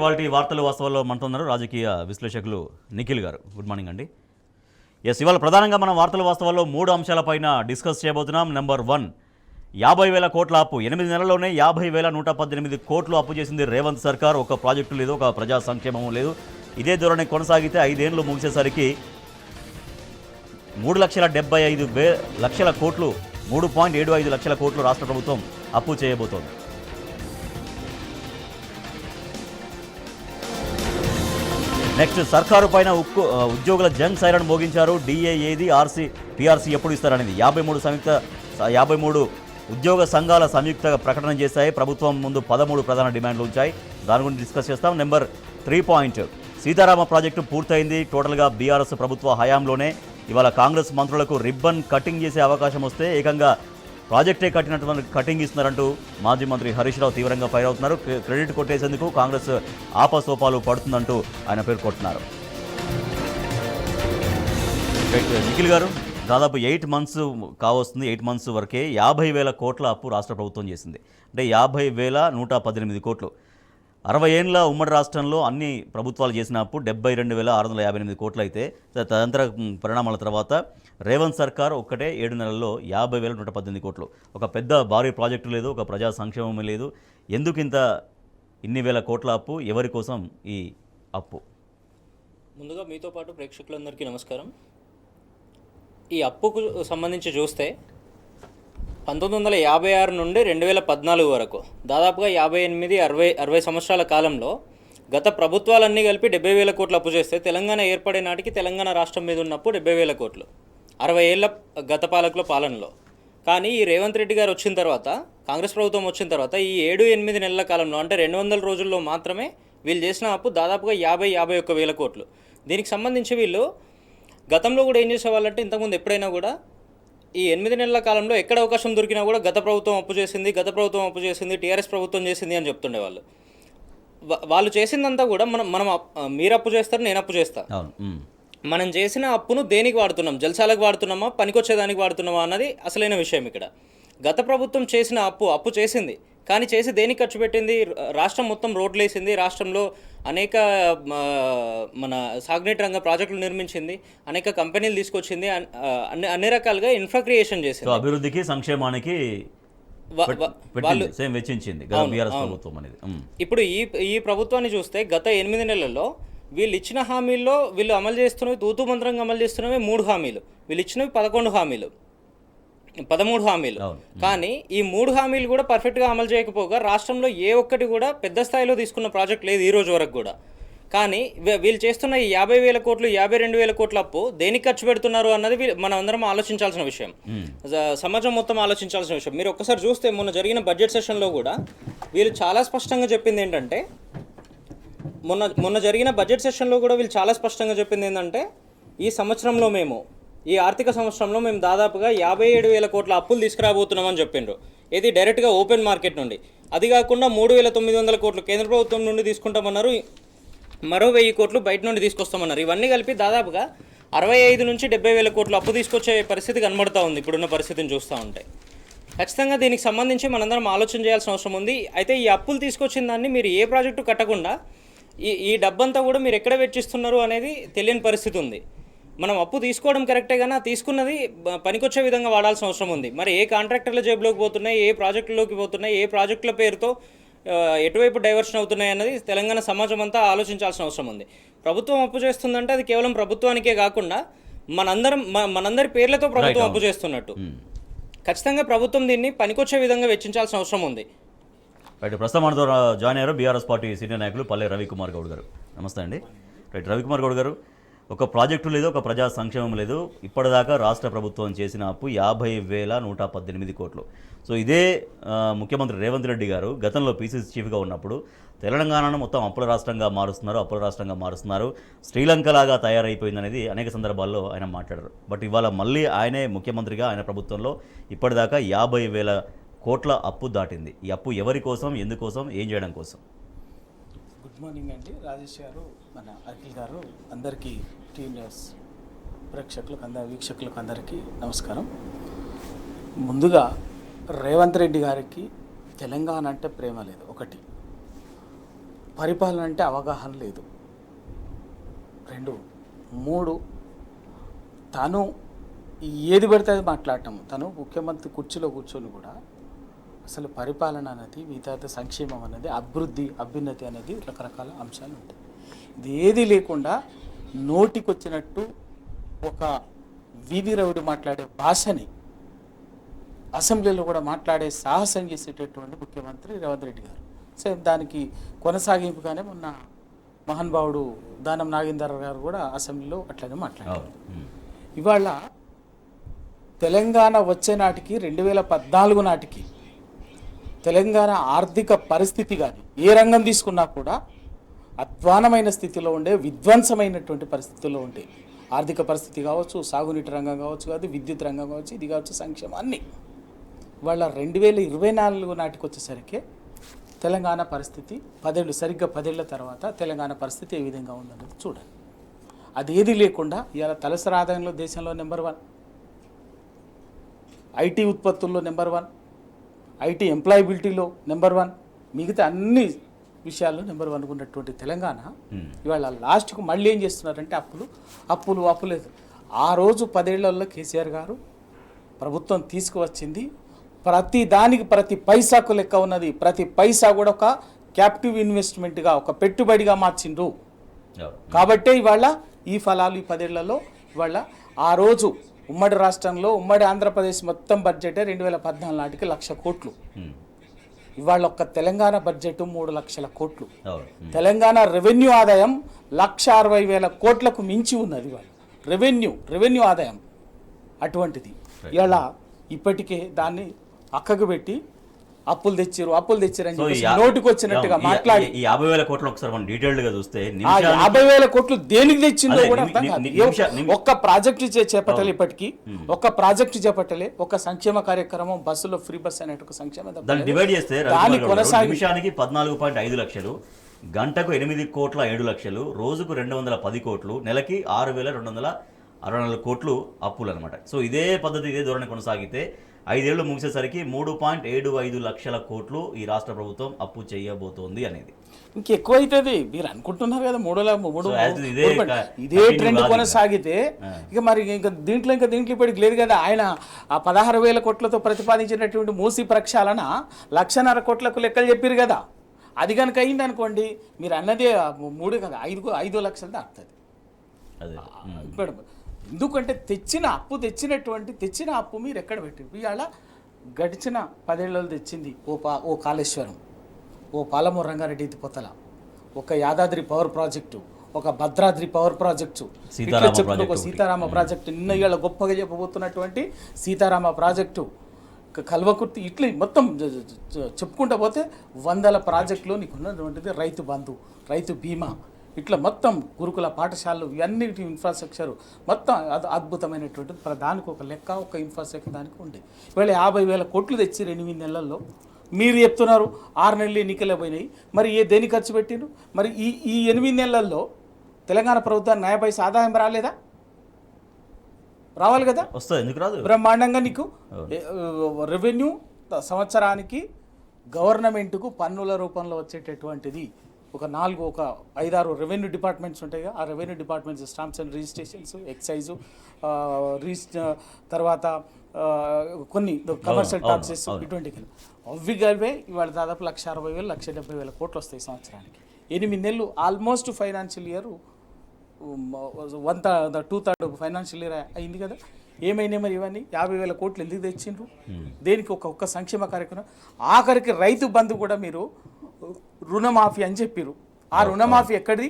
ఇవాల్టి వార్తలు వాస్తవాల్లో మనతో ఉన్నారు రాజకీయ విశ్లేషకులు నిఖిల్ గారు. గుడ్ మార్నింగ్ అండి. ఇవాళ ప్రధానంగా మనం వార్తల వాస్తవాల్లో 3 అంశాలపైన డిస్కస్ చేయబోతున్నాం. నెంబర్ 1, 50,000 కోట్ల అప్పు. 8 నెలల్లోనే 50,118 కోట్లు అప్పు చేసింది రేవంత్ సర్కార్. ఒక ప్రాజెక్టు లేదు, ఒక ప్రజా సంక్షేమం లేదు. ఇదే ధోరణి కొనసాగితే 5 ఏళ్లు ముగిసేసరికి 3,75,00,000 కోట్లు, 3.75 లక్షల కోట్లు రాష్ట్ర ప్రభుత్వం అప్పు చేయబోతోంది. నెక్స్ట్, సర్కారు పైన ఉద్యోగుల జంగ్ సైరన్ మోగించారు. డిఏ ఏది, పీఆర్సీ ఎప్పుడు ఇస్తారనేది 53 ఉద్యోగ సంఘాల సంయుక్త ప్రకటన చేశాయి. ప్రభుత్వం ముందు 13 ప్రధాన డిమాండ్లు ఉంచాయి. దాని గురించి డిస్కస్ చేస్తాం. నెంబర్ 3 సీతారామ ప్రాజెక్టు పూర్తయింది. టోటల్గా బీఆర్ఎస్ ప్రభుత్వ హయాంలోనే. ఇవాళ కాంగ్రెస్ మంత్రులకు రిబ్బన్ కటింగ్ చేసే అవకాశం వస్తే ఏకంగా ప్రాజెక్టే కట్టినటువంటి కటింగ్ ఇస్తున్నారంటూ మాజీ మంత్రి హరీష్ రావు తీవ్రంగా ఫైర్ అవుతున్నారు. క్రెడిట్ కొట్టేసేందుకు కాంగ్రెస్ ఆపసోపాలు పడుతుందంటూ ఆయన పేర్కొంటున్నారు. నిఖిల్ గారు, దాదాపు 8 మంత్స్ కావస్తుంది. 8 మంత్స్ వరకే 50,000 కోట్ల అప్పు రాష్ట్ర ప్రభుత్వం చేసింది. అంటే 50,118 కోట్లు. 60 ఏళ్ళ ఉమ్మడి రాష్ట్రంలో అన్ని ప్రభుత్వాలు చేసిన అప్పు 72,658 కోట్లు అయితే, తదనంతర పరిణామాల తర్వాత రేవంత్ సర్కార్ ఒక్కటే 7 నెలల్లో 50,118 కోట్లు. ఒక పెద్ద భారీ ప్రాజెక్టు లేదు, ఒక ప్రజా సంక్షేమం లేదు. ఎందుకు ఇన్ని వేల కోట్ల అప్పు? ఎవరి కోసం ఈ అప్పు? ముందుగా మీతో పాటు ప్రేక్షకులందరికీ నమస్కారం. ఈ అప్పుకు సంబంధించి చూస్తే 1956 నుండి 2014 వరకు దాదాపుగా 58-60 సంవత్సరాల కాలంలో గత ప్రభుత్వాలన్నీ కలిపి 70,000 కోట్లు అప్పు చేస్తే, తెలంగాణ ఏర్పడే నాటికి తెలంగాణ రాష్ట్రం మీద ఉన్న అప్పు 70,000 కోట్లు 60 ఏళ్ల గత పాలకుల పాలనలో. కానీ ఈ రేవంత్ రెడ్డి గారు వచ్చిన తర్వాత, కాంగ్రెస్ ప్రభుత్వం వచ్చిన తర్వాత ఈ 7-8 నెలల కాలంలో, అంటే 200 రోజుల్లో మాత్రమే వీళ్ళు చేసిన అప్పు దాదాపుగా 51,000 కోట్లు. దీనికి సంబంధించి వీళ్ళు గతంలో కూడా ఏం చేసేవాళ్ళంటే, ఇంతకుముందు ఎప్పుడైనా కూడా ఈ 8 నెలల కాలంలో ఎక్కడ అవకాశం దొరికినా కూడా గత ప్రభుత్వం అప్పు చేసింది, టీఆర్ఎస్ ప్రభుత్వం చేసింది అని చెప్తుండేవాళ్ళు. వాళ్ళు చేసిందంతా కూడా మనం మీరు అప్పు చేస్తారు, నేను అప్పు చేస్తా. మనం చేసిన అప్పును దేనికి వాడుతున్నాం? జల్సాలకు వాడుతున్నామా, పనికొచ్చేదానికి వాడుతున్నామా అన్నది అసలైన విషయం ఇక్కడ. గత ప్రభుత్వం చేసిన అప్పు చేసింది, కానీ చేసి దేనికి ఖర్చు పెట్టింది? రాష్ట్రం మొత్తం రోడ్లు వేసింది, రాష్ట్రంలో అనేక మన సాగునీటి రంగ ప్రాజెక్టులు నిర్మించింది, అనేక కంపెనీలు తీసుకొచ్చింది, అన్ని రకాలుగా ఇన్ఫ్రా క్రియేషన్ చేసింది. అభివృద్ధికి, సంక్షేమానికి వెచ్చించింది ప్రభుత్వం అనేది. ఇప్పుడు ఈ ప్రభుత్వాన్ని చూస్తే గత 8 నెలల్లో వీళ్ళు ఇచ్చిన హామీల్లో వీళ్ళు అమలు చేస్తున్నవి, తూతూ మంత్రంగా అమలు చేస్తున్నవి 3 హామీలు. వీళ్ళు ఇచ్చినవి 13 హామీలు, 13 హామీలు. కానీ ఈ 3 హామీలు కూడా పర్ఫెక్ట్గా అమలు చేయకపోగా రాష్ట్రంలో ఏ ఒక్కటి కూడా పెద్ద స్థాయిలో తీసుకున్న ప్రాజెక్ట్ లేదు ఈ రోజు వరకు కూడా. కానీ వీళ్ళు చేస్తున్న ఈ 50,000 కోట్లు, 52,000 కోట్ల అప్పు దేనికి ఖర్చు పెడుతున్నారు అన్నది మనం అందరం ఆలోచించాల్సిన విషయం, సమాజం మొత్తం ఆలోచించాల్సిన విషయం. మీరు ఒక్కసారి చూస్తే మొన్న జరిగిన బడ్జెట్ సెషన్లో కూడా వీళ్ళు చాలా స్పష్టంగా చెప్పింది ఏంటంటే, మొన్న జరిగిన బడ్జెట్ సెషన్లో కూడా వీళ్ళు చాలా స్పష్టంగా చెప్పింది ఏంటంటే, ఈ ఆర్థిక సంవత్సరంలో మేము దాదాపుగా 57,000 కోట్ల అప్పులు తీసుకురాబోతున్నామని చెప్పిండ్రు. ఇది డైరెక్ట్గా ఓపెన్ మార్కెట్ నుండి. అది కాకుండా 3,900 కోట్లు కేంద్ర ప్రభుత్వం నుండి తీసుకుంటామన్నారు, మరో 1,000 కోట్లు బయట నుండి తీసుకొస్తామన్నారు. ఇవన్నీ కలిపి దాదాపుగా 65 నుంచి 70,000 కోట్లు అప్పు తీసుకొచ్చే పరిస్థితి కనబడుతూ ఉంది ఇప్పుడున్న పరిస్థితిని చూస్తూ ఉంటే. ఖచ్చితంగా దీనికి సంబంధించి మనందరం ఆలోచన చేయాల్సిన అవసరం ఉంది. అయితే ఈ అప్పులు తీసుకొచ్చిన దాన్ని మీరు ఏ ప్రాజెక్టు కట్టకుండా ఈ డబ్బంతా కూడా మీరు ఎక్కడ వెచ్చిస్తున్నారు అనేది తెలియని పరిస్థితి ఉంది. మనం అప్పు తీసుకోవడం కరెక్టే, కానీ తీసుకున్నది పనికొచ్చే విధంగా వాడాల్సిన అవసరం ఉంది. మరి ఏ కాంట్రాక్టర్ల జేబులోకి పోతున్నాయి, ఏ ప్రాజెక్టులోకి పోతున్నాయి, ఏ ప్రాజెక్టుల పేరుతో ఎటువైపు డైవర్షన్ అవుతున్నాయి అన్నది తెలంగాణ సమాజం అంతా ఆలోచించాల్సిన అవసరం ఉంది. ప్రభుత్వం అప్పు చేస్తుందంటే అది కేవలం ప్రభుత్వానికే కాకుండా మనందరి పేర్లతో ప్రభుత్వం అప్పు చేస్తున్నట్టు. ఖచ్చితంగా ప్రభుత్వం దీన్ని పనికొచ్చే విధంగా వెచ్చించాల్సిన అవసరం ఉంది. రైట్, ప్రస్తుతం మనతో జాయిన్ అయ్యారు బీఆర్ఎస్ పార్టీ సీనియర్ నాయకులు పల్లె రవికుమార్ గౌడ్ గారు. నమస్తే అండి. రైట్, రవికుమార్ గౌడ్ గారు, ఒక ప్రాజెక్టు లేదు, ఒక ప్రజా సంక్షేమం లేదు. ఇప్పటిదాకా రాష్ట్ర ప్రభుత్వం చేసిన అప్పు 50,118 కోట్లు. సో ఇదే ముఖ్యమంత్రి రేవంత్ రెడ్డి గారు గతంలో పీసీసీ చీఫ్గా ఉన్నప్పుడు తెలంగాణను మొత్తం అప్పుల రాష్ట్రంగా మారుస్తున్నారు, శ్రీలంకలాగా తయారైపోయిందనేది అనేక సందర్భాల్లో ఆయన మాట్లాడారు. బట్ ఇవాళ మళ్ళీ ఆయనే ముఖ్యమంత్రిగా, ఆయన ప్రభుత్వంలో ఇప్పటిదాకా 50,000 కోట్ల అప్పు దాటింది. ఈ అప్పు ఎవరి కోసం, ఎందుకోసం, ఏం చేయడం కోసం? గుడ్ మార్నింగ్ అండి రాజేష్ గారు, మన అఖిల్ గారు, అందరికీ టీమ్ న్యూస్ వీక్షకులకు అందరికీ నమస్కారం. ముందుగా రేవంత్ రెడ్డి గారికి తెలంగాణ అంటే ప్రేమ లేదు. ఒకటి, పరిపాలన అంటే అవగాహన లేదు. 2, 3 తను ఏది పడితే అది మాట్లాడటం. తను ముఖ్యమంత్రి కుర్చీలో కూర్చొని కూడా అసలు పరిపాలన అనేది మిగతా సంక్షేమం అనేది అభివృద్ధి అభ్యున్నతి అనేది రకరకాల అంశాలు ఉంటాయి. ఇది ఏది లేకుండా నోటికొచ్చినట్టు ఒక వీధి రౌడి మాట్లాడే భాషని అసెంబ్లీలో కూడా మాట్లాడే సాహసం చేసేటటువంటి ముఖ్యమంత్రి రేవంత్ రెడ్డి గారు. సేమ్ దానికి కొనసాగింపుగానే మొన్న మహానుభావుడు దానం నాగేందర్ గారు కూడా అసెంబ్లీలో అట్లనే మాట్లాడారు. ఇవాళ తెలంగాణ వచ్చే నాటికి 2014 నాటికి తెలంగాణ ఆర్థిక పరిస్థితి కానీ ఏ రంగం తీసుకున్నా కూడా అధ్వానమైన స్థితిలో ఉండే, విధ్వంసమైనటువంటి పరిస్థితుల్లో ఉండే. ఆర్థిక పరిస్థితి కావచ్చు, సాగునీటి రంగం కావచ్చు, కాదు విద్యుత్ రంగం కావచ్చు, ఇది కావచ్చు, సంక్షేమం అన్నీ. వాళ్ళ 2024 నాటికి వచ్చేసరికి తెలంగాణ పరిస్థితి 10 ఏళ్ళు, సరిగ్గా 10 ఏళ్ల తర్వాత తెలంగాణ పరిస్థితి ఏ విధంగా ఉందన్నది చూడండి. అది ఏది లేకుండా ఇవాళ తలసరి ఆదాయంలో దేశంలో నెంబర్ 1, ఐటీ ఉత్పత్తుల్లో నెంబర్ 1, ఐటీ ఎంప్లాయబిలిటీలో నెంబర్ 1, మిగతా అన్ని విషయాల్లో నెంబర్ 1 ఉన్నటువంటి తెలంగాణ ఇవాళ లాస్ట్కు మళ్ళీ ఏం చేస్తున్నారంటే అప్పులు లేదు. ఆ రోజు 10 ఏళ్లలో కేసీఆర్ గారు ప్రభుత్వం తీసుకువచ్చింది ప్రతి దానికి ప్రతి పైసాకు లెక్క ఉన్నది. ప్రతి పైసా కూడా ఒక క్యాప్టివ్ ఇన్వెస్ట్మెంట్గా, ఒక పెట్టుబడిగా మార్చిండ్రు. కాబట్టే ఇవాళ ఈ ఫలాలు ఈ 10 ఏళ్లలో ఇవాళ ఆ రోజు ఉమ్మడి రాష్ట్రంలో ఉమ్మడి ఆంధ్రప్రదేశ్ మొత్తం బడ్జెట్ 2014 నాటికి 1,00,000 కోట్లు. ఇవాళ ఒక్క తెలంగాణ బడ్జెట్ 3 లక్షల కోట్లు. తెలంగాణ రెవెన్యూ ఆదాయం 1,60,000 కోట్లకు మించి ఉన్నది. ఇవాళ రెవెన్యూ ఆదాయం అటువంటిది. ఇవాళ ఇప్పటికే దాన్ని పక్కకు పెట్టి అప్పులు తెచ్చిరు అని చెప్పి నోటికి వచ్చినట్టుగా మాట్లాడి 50,000 కోట్లు ఒకసారి మనం డీటెయిల్డ్ గా చూస్తే 50,000 కోట్లు దేనికి తెచ్చిందో కూడా అర్థం కాదు. ఒక్క ప్రాజెక్టు చేపట్టలే, ఇప్పటికీ ఒక్క ప్రాజెక్టు చేపట్టలే. ఒక సంక్షేమ కార్యక్రమం బస్సులో ఫ్రీ బస్ అనే ఒక సంక్షేమ డివైడ్ చేస్తే నిమిషానికి 14.5 లక్షలు, గంటకు 8.7 లక్షలు, రోజుకు 210 కోట్లు, నెలకి 6,264 కోట్లు అప్పులు అనమాట. సో ఇదే పద్ధతి, ఇదే ధోరణి కొనసాగితే 5 ఏళ్లు ముగిసేసరికి 3.75 లక్షల కోట్లు ఈ రాష్ట్ర ప్రభుత్వం అప్పు చేయబోతోంది అనేది. ఇంకెక్కువ అవుతుంది మీరు అనుకుంటున్నారు కదా. 3 ఇదే ట్రెండ్ కొనసాగితే ఇక మరి ఇంకా దీంట్లో ఇప్పటికి లేదు కదా. ఆయన ఆ 16,000 కోట్లతో ప్రతిపాదించినటువంటి మూసి ప్రక్షాళన 1,50,000 కోట్లకు లెక్కలు చెప్పారు కదా. అది కనుక అయింది అనుకోండి, మీరు అన్నదే 3 కదా 5 లక్షలు దాటుతుంది. ఇప్పుడు ఎందుకంటే తెచ్చిన అప్పు మీరు ఎక్కడ పెట్టారు? ఇవాళ గడిచిన 10 ఏళ్ళలో తెచ్చింది ఓ కాళేశ్వరం, ఓ పాలమూరు రంగారెడ్డి ఎత్తిపోతల, ఒక యాదాద్రి పవర్ ప్రాజెక్టు, ఒక భద్రాద్రి పవర్ ప్రాజెక్టు, ఒక సీతారామ ప్రాజెక్టు, నిన్న ఇవాళ గొప్పగా చెప్పబోతున్నటువంటి సీతారామ ప్రాజెక్టు, కల్వకుర్తి, ఇట్లా మొత్తం చెప్పుకుంటూ పోతే 100 ప్రాజెక్టులు నీకు ఉన్నటువంటిది. రైతు బంధు, రైతు బీమా, ఇట్లా మొత్తం గురుకుల పాఠశాలలు, ఇవన్నీ ఇన్ఫ్రాస్ట్రక్చర్ మొత్తం అద్భుతమైనటువంటి దానికి ఒక లెక్క, ఒక ఇన్ఫ్రాస్ట్రక్చర్ దానికి ఉండే. ఇవాళ 50,000 కోట్లు తెచ్చి 8 నెలల్లో మీరు చెప్తున్నారు 6 నెలలు ఎన్నికలు పోయినాయి. మరి దేనికి ఖర్చు పెట్టిండ్రు? మరి ఈ 8 నెలల్లో తెలంగాణ ప్రభుత్వానికి న్యాయ పైసా ఆదాయం రాలేదా? రావాలి కదా, వస్తుంది. ఎందుకు రాదు? బ్రహ్మాండంగా నీకు రెవెన్యూ సంవత్సరానికి గవర్నమెంట్కు పన్నుల రూపంలో వచ్చేటటువంటిది ఒక 5-6 రెవెన్యూ డిపార్ట్మెంట్స్ ఉంటాయి. ఆ revenue departments stamps and registrations, excise, తర్వాత కొన్ని కమర్షియల్ టాక్సెస్, ఇటువంటి అవి కలిపే ఇవాళ దాదాపు 1,60,000 1,70,000 కోట్లు వస్తాయి సంవత్సరానికి. 8 నెలలు almost financial year 2/3 financial year అయింది కదా. ఏమైనా మరి ఇవన్నీ 50,000 కోట్లు ఎందుకు తెచ్చిండ్రు? దేనికి? ఒక్క సంక్షేమ కార్యక్రమం. ఆఖరికి రైతు బంధు కూడా మీరు రుణమాఫీ అని చెప్పారు. ఆ రుణమాఫీ ఎక్కడిది?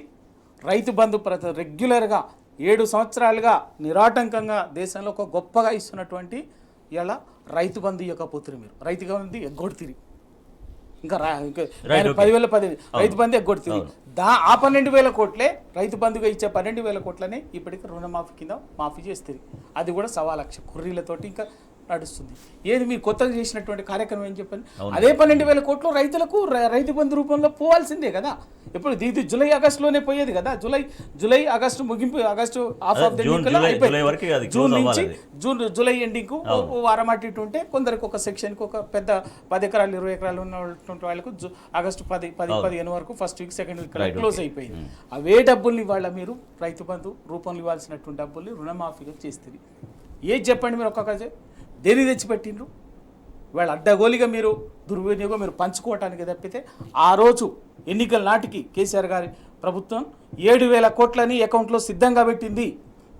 రైతు బంధు రెగ్యులర్గా 7 సంవత్సరాలుగా నిరాటంకంగా దేశంలో ఒక గొప్పగా ఇస్తున్నటువంటి ఇలా రైతు బంధు ఇవ్వకపోతున్నారు. మీరు రైతు బంధు ఎగ్గొడుతుంది. ఇంకా 10,000 రైతు బంధు ఎగ్గొడుతుంది. ఆ 12,000 కోట్లే రైతు బంధుగా ఇచ్చే 12,000 కోట్లనే ఇప్పటికీ రుణమాఫీ కింద మాఫీ చేస్తుంది. అది కూడా 1,00,000 కుర్రీలతోటి. ఇంకా నడుస్తుంది. ఏది మీరు కొత్తగా చేసినటువంటి కార్యక్రమం ఏం చెప్పండి? అదే 12,000 కోట్లు రైతులకు రైతు బంధు రూపంలో పోవాల్సిందే కదా. ఇప్పుడు ఇది జూలై ఆగస్టులోనే పోయేది కదా. జూలై ఆగస్టు ముగింపు, August half of the June నుంచి జూలై ఎండింగ్ వారం అటు ఇటు ఉంటే కొందరికి ఒక సెక్షన్కి ఒక పెద్ద 10 ఎకరాలు 20 ఎకరాలు ఉన్నటువంటి వాళ్ళకు ఆగస్టు 10-15 వరకు first week second week close అయిపోయింది. అవే డబ్బుల్ని ఇవాళ మీరు రైతు బంధు రూపంలో ఇవ్వాల్సినటువంటి డబ్బుల్ని రుణమాఫీగా చేస్తుంది. ఏది చెప్పండి మీరు ఒక్కొక్క దేని తెచ్చిపెట్టిండ్రు? వాళ్ళ అడ్డగోలిగా మీరు దుర్వినియోగం మీరు పంచుకోవటానికి తప్పితే ఆ రోజు ఎన్నికల నాటికి కేసీఆర్ గారి ప్రభుత్వం 7,000 కోట్లని అకౌంట్లో సిద్ధంగా పెట్టింది.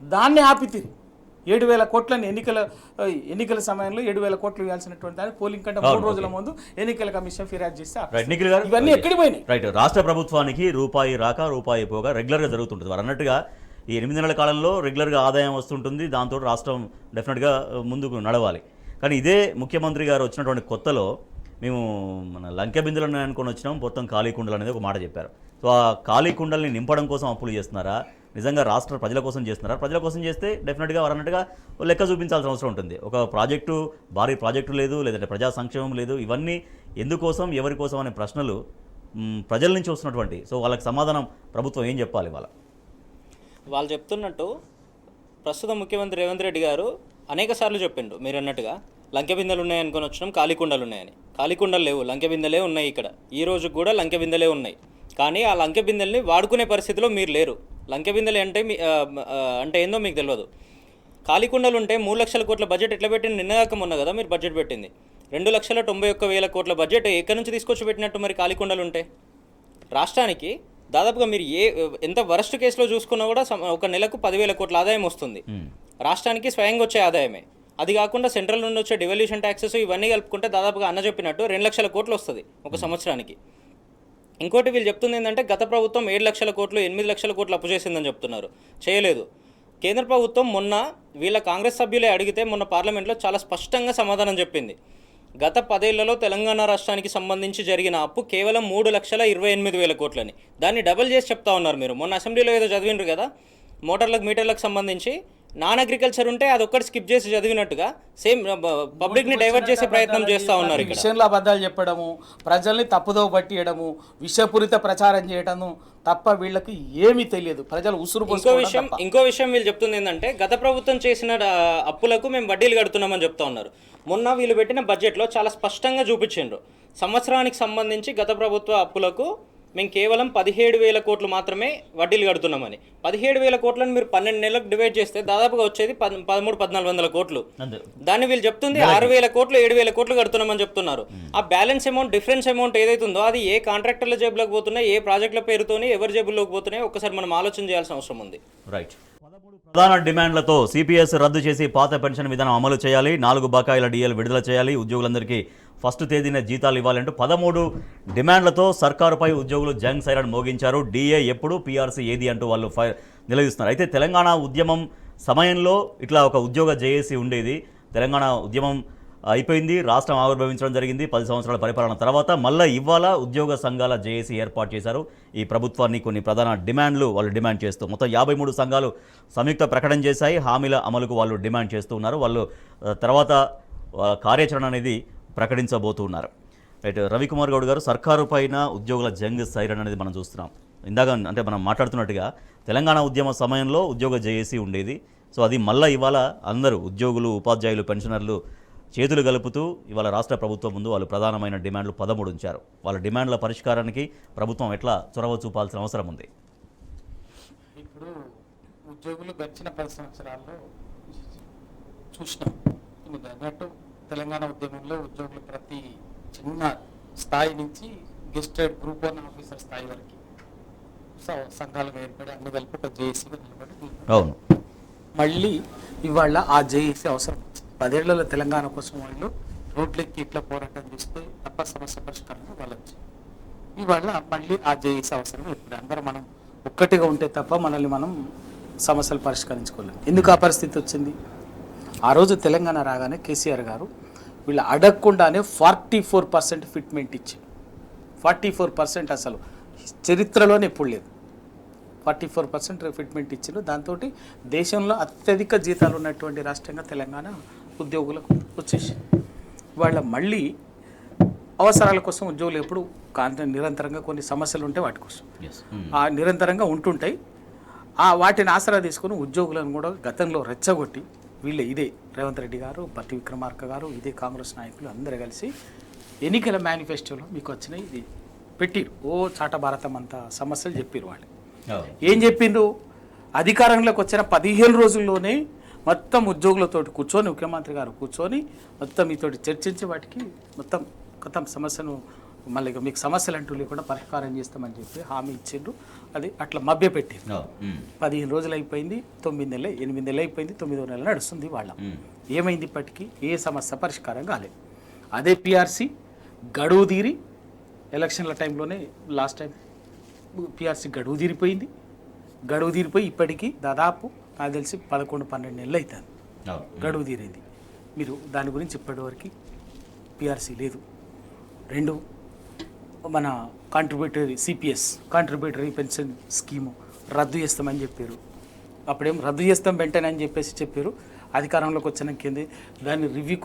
దాన్ని ఆపితిరి. 7,000 కోట్లని ఎన్నికల సమయంలో 7,000 కోట్లు ఇవ్వాల్సినటువంటి దాన్ని పోలింగ్ కంటే 3 రోజుల ముందు ఎన్నికల కమిషన్ ఫిర్యాదు చేస్తే ఇవన్నీ ఎక్కడికి పోయినాయి? రైట్. రాష్ట్ర ప్రభుత్వానికి రూపాయి రాక రూపాయి పోగా రెగ్యులర్గా జరుగుతుంటుంది. వారు అన్నట్టుగా ఈ 8 నెలల కాలంలో రెగ్యులర్గా ఆదాయం వస్తుంటుంది. దాంతో రాష్ట్రం డెఫినెట్గా ముందుకు నడవాలి. కానీ ఇదే ముఖ్యమంత్రి గారు వచ్చినటువంటి కొత్తలో మేము మన లంకె బిందులను అనుకొని వచ్చినాం, మొత్తం ఖాళీ కుండలు అనేది ఒక మాట చెప్పారు. సో ఆ ఖాళీ కుండల్ని నింపడం కోసం అప్పులు చేస్తున్నారా, నిజంగా రాష్ట్ర ప్రజల కోసం చేస్తున్నారా? ప్రజల కోసం చేస్తే డెఫినెట్గా వారు అన్నట్టుగా లెక్క చూపించాల్సిన అవసరం ఉంటుంది. ఒక ప్రాజెక్టు, భారీ ప్రాజెక్టు లేదు, లేదంటే ప్రజా సంక్షేమం లేదు. ఇవన్నీ ఎందుకోసం, ఎవరి కోసం అనే ప్రశ్నలు ప్రజల నుంచి వస్తున్నటువంటి. సో వాళ్ళకి సమాధానం ప్రభుత్వం ఏం చెప్పాలి? వాళ్ళు చెప్తున్నట్టు ప్రస్తుత ముఖ్యమంత్రి రేవంత్ రెడ్డి గారు అనేక సార్లు చెప్పిండు మీరు అన్నట్టుగా లంకె బిందెలు ఉన్నాయి అనుకొని వచ్చినాం, ఖాళీ కుండలు ఉన్నాయని. ఖాళీ కుండలు లేవు, లంకె బిందెలే ఉన్నాయి. ఇక్కడ ఈ రోజు కూడా లంకె బిందెలే ఉన్నాయి. కానీ ఆ లంకె బిందెల్ని వాడుకునే పరిస్థితిలో మీరు లేరు. లంకె బిందెలు అంటే ఏందో మీకు తెలియదు. ఖాళీ కుండలు ఉంటే 3 లక్షల కోట్ల బడ్జెట్ ఎట్లా పెట్టింది? నిన్నగాక మొన్న కదా మీరు బడ్జెట్ పెట్టింది. 2,91,000 కోట్ల బడ్జెట్ ఎక్కడి నుంచి తీసుకొచ్చి పెట్టినట్టు మరి ఖాళీ కుండలు ఉంటే? రాష్ట్రానికి దాదాపుగా మీరు ఎంత వరస్ట్ కేసులో చూసుకున్నా కూడా ఒక నెలకు 10,000 కోట్ల ఆదాయం వస్తుంది. రాష్ట్రానికి స్వయంగా వచ్చే ఆదాయమే. అది కాకుండా సెంట్రల్ నుండి వచ్చే డివల్యూషన్ ట్యాక్సెస్ ఇవన్నీ కలుపుకుంటే దాదాపుగా అన్న చెప్పినట్టు 2 లక్షల కోట్లు వస్తుంది ఒక సంవత్సరానికి. ఇంకోటి వీళ్ళు చెప్తుంది ఏంటంటే గత ప్రభుత్వం 7 లక్షల కోట్లు 8 లక్షల కోట్లు అప్పు చేసిందని చెప్తున్నారు. చేయలేదు. కేంద్ర ప్రభుత్వం మొన్న వీళ్ళ కాంగ్రెస్ సభ్యులే అడిగితే మొన్న పార్లమెంట్లో చాలా స్పష్టంగా సమాధానం చెప్పింది. గత 10 ఏళ్లలో తెలంగాణ రాష్ట్రానికి సంబంధించి జరిగిన అప్పు కేవలం 3,28,000 కోట్లని. దాన్ని డబుల్ చేసి చెప్తా ఉన్నారు మీరు. మొన్న అసెంబ్లీలో ఏదో చదివినారు కదా, మోటార్లకు మీటర్లకు సంబంధించి నాన్ అగ్రికల్చర్ ఉంటే అది ఒక్కటి స్కిప్ చేసి చదివినట్టుగా సేమ్ పబ్లిక్ని డైవర్ట్ చేసే ప్రయత్నం చేస్తూ ఉన్నారు. విషయంలో అబద్ధాలు చెప్పడము, ప్రజల్ని తప్పుదోవ పట్టియడము, విషపూరిత ప్రచారం చేయడము తప్ప వీళ్ళకి ఏమీ తెలియదు. ప్రజలు ఉసురు. ఇంకో విషయం వీళ్ళు చెప్తుంది ఏంటంటే గత ప్రభుత్వం చేసిన అప్పులకు మేము వడ్డీలు కడుతున్నామని చెప్తా ఉన్నారు. మొన్న వీళ్ళు పెట్టిన బడ్జెట్లో చాలా స్పష్టంగా చూపించిండ్రు. సంవత్సరానికి సంబంధించి గత ప్రభుత్వ అప్పులకు మేము కేవలం 17,000 కోట్లు మాత్రమే వడ్డీలు కడుతున్నామని. 17,000 కోట్లను మీరు 12 నెలలకు డివైడ్ చేస్తే దాదాపుగా వచ్చేది 13,000-14,000 కోట్లు. దాన్ని వీళ్ళు చెప్తుంది 6,000 కోట్లు 7,000 కోట్లు కడుతున్నామని చెప్తున్నారు. ఆ బ్యాలెన్స్ అమౌంట్, డిఫరెన్స్ అమౌంట్ ఏదైతే ఉందో అది ఏ కాంట్రాక్టర్ల జేబులోకి పోతున్నాయి, ఏ ప్రాజెక్టుల పేరుతోని ఎవరి జేబుల్లోకి పోతున్నాయి ఒక్కసారి మనం ఆలోచన చేయాల్సిన అవసరం ఉంది. రైట్. ప్రధాన డిమాండ్లతో సిపిఎస్ రద్దు చేసి పాత పెన్షన్ విధానం అమలు చేయాలి, 4 బకాయిల డిఎల్ విడుదల చేయాలి, ఉద్యోగులందరికీ ఫస్ట్ తేదీన జీతాలు ఇవ్వాలంటూ 13 డిమాండ్లతో సర్కారుపై ఉద్యోగులు జంగ్ సైరన్ మోగించారు. డిఏ ఎప్పుడు, పీఆర్సీ ఏది అంటూ వాళ్ళు నిలదీస్తున్నారు. అయితే తెలంగాణ ఉద్యమం సమయంలో ఇట్లా ఒక ఉద్యోగ జేఏసీ ఉండేది. తెలంగాణ ఉద్యమం అయిపోయింది, రాష్ట్రం ఆవిర్భవించడం జరిగింది. 10 సంవత్సరాల పరిపాలన తర్వాత మళ్ళీ ఇవాళ ఉద్యోగ సంఘాల జేఏసీ ఏర్పాటు చేశారు. ఈ ప్రభుత్వాన్ని కొన్ని ప్రధాన డిమాండ్లు వాళ్ళు డిమాండ్ చేస్తూ మొత్తం 53 సంఘాలు సంయుక్త ప్రకటన చేశాయి. హామీల అమలుకు వాళ్ళు డిమాండ్ చేస్తూ ఉన్నారు. వాళ్ళు తర్వాత కార్యాచరణ అనేది ప్రకటించబోతున్నారు. రైట్. రవికుమార్ గౌడ్ గారు, సర్కారు పైన ఉద్యోగుల జంగ్ సైరన్ అనేది మనం చూస్తున్నాం. ఇందాక అంటే మనం మాట్లాడుతున్నట్టుగా తెలంగాణ ఉద్యమ సమయంలో ఉద్యోగ జేఏసీ ఉండేది. సో అది మళ్ళీ ఇవాళ అందరూ ఉద్యోగులు, ఉపాధ్యాయులు, పెన్షనర్లు చేతులు గలుపుతూ ఇవాళ రాష్ట్ర ప్రభుత్వం ముందు వాళ్ళు ప్రధానమైన డిమాండ్లు 13 ఉంచారు. వాళ్ళ డిమాండ్ల పరిష్కారానికి ప్రభుత్వం ఎట్లా చొరవ చూపాల్సిన అవసరం ఉంది? ఇప్పుడు ఉద్యోగులు గడిచిన 10 సంవత్సరాల్లో చూసినాం. అన్నట్టు తెలంగాణ ఉద్యమంలో ఉద్యోగులు ప్రతి చిన్న స్థాయి నుంచి గెస్టెడ్ గ్రూప్ 1 ఆఫీసర్ స్థాయి వరకు సంఘాలుగా ఏర్పడి అన్ని కలిపి ఒక జేఏసీగా నిలబడి అవును. మళ్ళీ ఇవాళ ఆ జేఏసీ అవసరం. 10 ఏళ్ల తెలంగాణ కోసం వాళ్ళు రోడ్లెక్కి ఇట్లా పోరాటం చేస్తే తప్ప సమస్య పరిష్కారం వాళ్ళొచ్చు. ఇవాళ మళ్ళీ ఆ జేఏసీ అవసరం. ఇప్పుడు అందరూ మనం ఒక్కటిగా ఉంటే తప్ప మనల్ని మనం సమస్యలు పరిష్కరించుకోలేము. ఎందుకు ఆ పరిస్థితి వచ్చింది? ఆ రోజు తెలంగాణ రాగానే కేసీఆర్ గారు వీళ్ళు అడగకుండానే 44% ఫిట్మెంట్ ఇచ్చింది. 44% అసలు చరిత్రలోనే ఎప్పుడు లేదు. 44% ఫిట్మెంట్ ఇచ్చిండ్రు. దాంతో దేశంలో అత్యధిక జీతాలు ఉన్నటువంటి రాష్ట్రంగా తెలంగాణ ఉద్యోగులకు వచ్చేసి వాళ్ళ మళ్ళీ అవసరాల కోసం ఉద్యోగులు ఎప్పుడు నిరంతరంగా కొన్ని సమస్యలు ఉంటే వాటి కోసం ఆ నిరంతరంగా ఉంటుంటాయి. వాటిని ఆసరా తీసుకుని ఉద్యోగులను కూడా గతంలో రెచ్చగొట్టి వీళ్ళే ఇదే రేవంత్ రెడ్డి గారు, బట్టి విక్రమార్క గారు, ఇదే కాంగ్రెస్ నాయకులు అందరూ కలిసి ఎన్నికల మేనిఫెస్టోలో మీకు వచ్చిన ఇది పెట్టిరు. చాట భారతం అంతా సమస్యలు చెప్పిరు. వాళ్ళు ఏం చెప్పిండ్రు? అధికారంలోకి వచ్చిన 15 రోజుల్లోనే మొత్తం ఉద్యోగులతోటి కూర్చొని, ముఖ్యమంత్రి గారు కూర్చొని మొత్తం మీతోటి చర్చించి వాటికి మొత్తం సమస్యను మళ్ళీ మీకు సమస్యలు అంటూ లేకుండా పరిష్కారం చేస్తామని చెప్పి హామీ ఇచ్చిండ్రు. అది అట్లా మభ్యపెట్టిండ్రు. 15 రోజులు అయిపోయింది, 9 నెలలు 8 నెలలు అయిపోయింది, 9వ నెల నడుస్తుంది. వాళ్ళ ఏమైంది? ఇప్పటికీ ఏ సమస్య పరిష్కారం కాలేదు. అదే పిఆర్సీ గడువు తీరి ఎలక్షన్ల టైంలోనే లాస్ట్ టైం పిఆర్సీ గడువు తీరిపోయింది. గడువు తీరిపోయి ఇప్పటికీ దాదాపు నాకు తెలిసి 11-12 నెలలు అవుతుంది గడువు తీరింది. మీరు దాని గురించి ఇప్పటివరకు పిఆర్సీ లేదు. 2 మన కాంట్రిబ్యూటరీ పెన్షన్ స్కీము రద్దు చేస్తామని చెప్పారు. అప్పుడేం రద్దు చేస్తాం వెంటనే అని చెప్పారు. అధికారంలోకి వచ్చినాకేంది దాన్ని రివ్యూ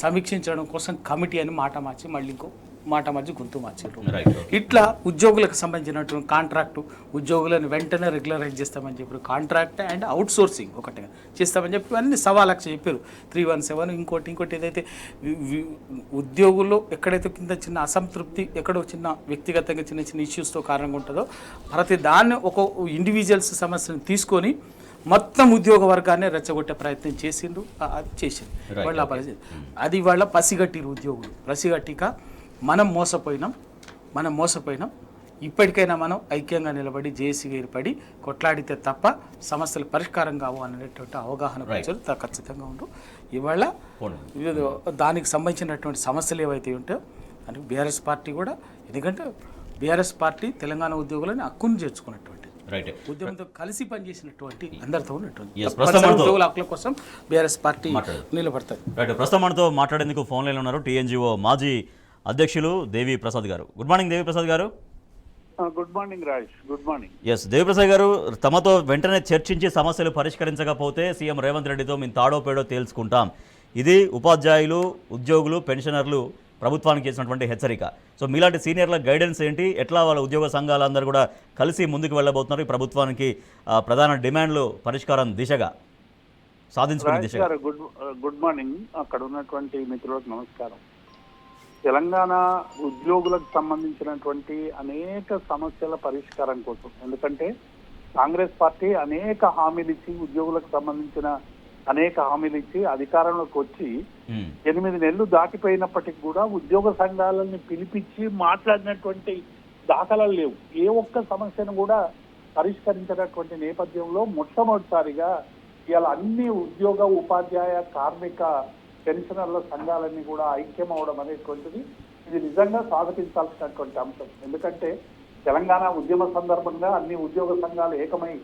సమీక్షించడం కోసం కమిటీ అని మాట మార్చి మళ్ళీ ఇంకో మాట మార్చి గొంతు మార్చారు. ఇట్లా ఉద్యోగులకు సంబంధించినటువంటి కాంట్రాక్టు ఉద్యోగులను వెంటనే రెగ్యులరైజ్ చేస్తామని చెప్పారు. కాంట్రాక్ట్ అండ్ అవుట్ సోర్సింగ్ ఒకటిగా చేస్తామని చెప్పి అన్ని 1,15,00,000 చెప్పారు. 317 ఇంకోటి ఏదైతే ఉద్యోగుల్లో ఎక్కడైతే కింద చిన్న అసంతృప్తి, ఎక్కడో చిన్న వ్యక్తిగతంగా చిన్న ఇష్యూస్తో కారణంగా ఉంటుందో ప్రతి దాన్ని ఒక ఇండివిజువల్స్ సమస్యను తీసుకొని మొత్తం ఉద్యోగ వర్గాన్ని రెచ్చగొట్టే ప్రయత్నం చేసిండు. అది చేసింది వాళ్ళ పరిస్థితి. అది వాళ్ళ పసిగట్టిరు ఉద్యోగులు. పసిగట్టిక మనం మోసపోయినాం. ఇప్పటికైనా మనం ఐక్యంగా నిలబడి జేఏసీగా ఏర్పడి కొట్లాడితే తప్ప సమస్యలు పరిష్కారం కావు అనేటువంటి అవగాహన ప్రజలు ఖచ్చితంగా ఉండు. ఇవాళ దానికి సంబంధించినటువంటి సమస్యలు ఏవైతే ఉంటాయో అని బీఆర్ఎస్ పార్టీ కూడా, ఎందుకంటే బీఆర్ఎస్ పార్టీ తెలంగాణ ఉద్యోగులని హక్కును చేర్చుకున్నటువంటి ఉద్యమంతో కలిసి పనిచేసినటువంటి అందరితో ఉన్నటువంటి ఉద్యోగుల హక్కుల కోసం బీఆర్ఎస్ పార్టీ నిలబడతారు. ప్రస్తుతం మనతో మాట్లాడేందుకు ఫోన్ లైన్లో ఉన్నారు టీఎన్జిఓ మాజీ అధ్యక్షులు దేవి ప్రసాద్ గారు. గుడ్ మార్నింగ్ దేవి ప్రసాద్ గారు. Good morning Raj. Good morning. Yes Deviprasad గారు, తమతో వెంటనే చర్చించి సమస్యలు పరిష్కరించకపోతే సీఎం రేవంత్ రెడ్డితో మేము తాడో పేడో తేల్చుకుంటాం. ఇది ఉపాధ్యాయులు, ఉద్యోగులు, పెన్షనర్లు ప్రభుత్వానికి చేసినటువంటి హెచ్చరిక. సో మీలాంటి సీనియర్ల గైడెన్స్ ఏంటి? ఎట్లా వాళ్ళ ఉద్యోగ సంఘాలందరూ కూడా కలిసి ముందుకు వెళ్ళబోతున్నారు ఈ ప్రభుత్వానికి ప్రధాన డిమాండ్లు పరిష్కారం దిశగా సాధించుకునే దిశగా? Good morning. అక్కడ ఉన్నటువంటి మిత్రులకు నమస్కారం. తెలంగాణ ఉద్యోగులకు సంబంధించినటువంటి అనేక సమస్యల పరిష్కారం కోసం, ఎందుకంటే కాంగ్రెస్ పార్టీ అనేక హామీలు ఇచ్చి, ఉద్యోగులకు సంబంధించిన అనేక హామీలు ఇచ్చి అధికారంలోకి వచ్చి 8 నెలలు దాటిపోయినప్పటికీ కూడా ఉద్యోగ సంఘాలని పిలిపించి మాట్లాడినటువంటి దాఖలాలు లేవు. ఏ ఒక్క సమస్యను కూడా పరిష్కరించినటువంటి నేపథ్యంలో మొట్టమొదటిసారిగా ఇవాళ అన్ని ఉద్యోగ, ఉపాధ్యాయ, కార్మిక, పెన్షనర్ల సంఘాలన్నీ కూడా ఐక్యం అవడం అనేటువంటిది ఇది నిజంగా స్వాగతించాల్సినటువంటి అంశం. ఎందుకంటే తెలంగాణ ఉద్యమ సందర్భంగా అన్ని ఉద్యోగ సంఘాలు ఏకమై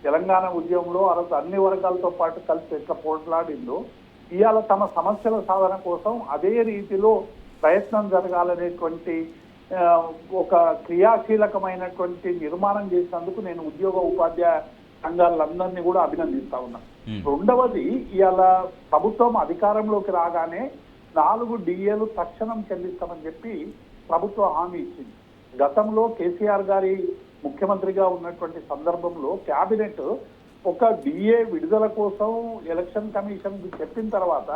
తెలంగాణ ఉద్యమంలో అన్ని వర్గాలతో పాటు కలిసి ఎట్లా పోట్లాడిందో ఇవాళ తమ సమస్యల సాధన కోసం అదే రీతిలో ప్రయత్నం జరగాలనేటువంటి ఒక క్రియాశీలకమైనటువంటి నిర్మాణం చేసినందుకు నేను ఉద్యోగ, ఉపాధ్యాయ సంఘాలందరినీ కూడా అభినందిస్తా ఉన్నా. రెండవది, ఇవాళ ప్రభుత్వం అధికారంలోకి రాగానే 4 DAలు తక్షణం చెల్లిస్తామని చెప్పి ప్రభుత్వం హామీ ఇచ్చింది. గతంలో కేసీఆర్ గారి ముఖ్యమంత్రిగా ఉన్నటువంటి సందర్భంలో కేబినెట్ ఒక DA విడుదల కోసం ఎలక్షన్ కమిషన్ చెప్పిన తర్వాత,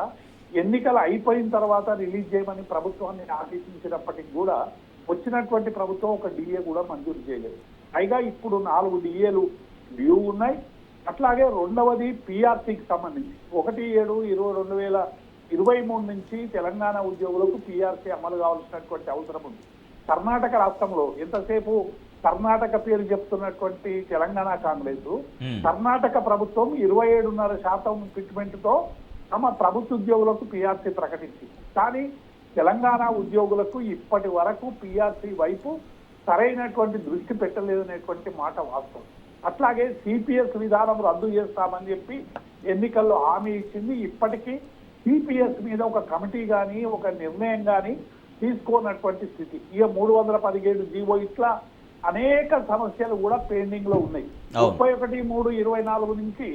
ఎన్నికలు అయిపోయిన తర్వాత రిలీజ్ చేయమని ప్రభుత్వాన్ని ఆదేశించినప్పటికీ కూడా వచ్చినటువంటి ప్రభుత్వం ఒక DA కూడా మంజూరు చేయలేదు. పైగా ఇప్పుడు 4 DAలు డ్యూ ఉన్నాయి. అట్లాగే రెండవది PRCకి సంబంధించి 1/7/2023 నుంచి తెలంగాణ ఉద్యోగులకు PRC అమలు కావాల్సినటువంటి అవసరం ఉంది. కర్ణాటక రాష్ట్రంలో ఎంతసేపు కర్ణాటక పేరు చెప్తున్నటువంటి తెలంగాణ కాంగ్రెస్, కర్ణాటక ప్రభుత్వం 27.5% ఫిట్మెంట్ తో తమ ప్రభుత్వ ఉద్యోగులకు PRC ప్రకటించింది. కానీ తెలంగాణ ఉద్యోగులకు ఇప్పటి వరకు PRC వైపు సరైనటువంటి దృష్టి పెట్టలేదనేటువంటి మాట వాస్తవం. అట్లాగే CPS విధానం రద్దు చేస్తామని చెప్పి ఎన్నికల్లో హామీ ఇచ్చింది. ఇప్పటికీ CPS మీద ఒక కమిటీ కానీ ఒక నిర్ణయం కానీ తీసుకోనటువంటి స్థితి. ఇక 317 జీవో, ఇట్లా అనేక సమస్యలు కూడా పెండింగ్ లో ఉన్నాయి. 31/3/24 నుంచి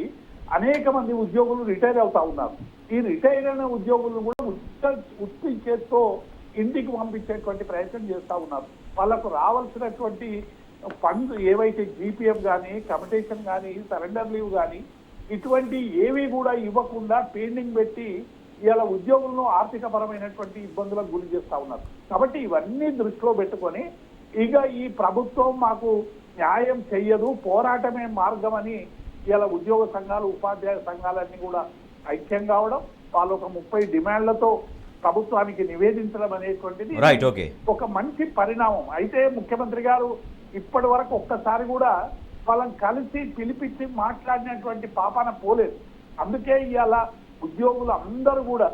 అనేక మంది ఉద్యోగులు రిటైర్ అవుతా ఉన్నారు. ఈ రిటైర్ అయిన ఉద్యోగులను కూడా ఉత్తి చేత్తో ఇంటికి పంపించేటువంటి ప్రయత్నం చేస్తూ ఉన్నారు. వాళ్ళకు రావాల్సినటువంటి ఫండ్స్ ఏవైతే జీపీఎఫ్ కానీ, కమిటేషన్ కానీ, సరెండర్ లీవ్ కానీ ఇటువంటి ఏవి కూడా ఇవ్వకుండా పెండింగ్ పెట్టి ఇవాళ ఉద్యోగులను ఆర్థికపరమైనటువంటి ఇబ్బందులకు గురి చేస్తూ ఉన్నారు. కాబట్టి ఇవన్నీ దృష్టిలో పెట్టుకొని ఇక ఈ ప్రభుత్వం మాకు న్యాయం చెయ్యదు, పోరాటమే మార్గం అని ఇవాళ ఉద్యోగ సంఘాలు, ఉపాధ్యాయ సంఘాలన్నీ కూడా ఐక్యం కావడం, వాళ్ళు ఒక 30 డిమాండ్లతో ప్రభుత్వానికి నివేదించడం అనేటువంటిది ఒక మంచి పరిణామం. అయితే ముఖ్యమంత్రి గారు ఇప్పటి వరకు ఒక్కసారి కూడా వాళ్ళని కలిసి పిలిపించి మాట్లాడినటువంటి పాపాన పోలేదు. అందుకే ఇవాళ ఉద్యోగులు అందరూ కూడా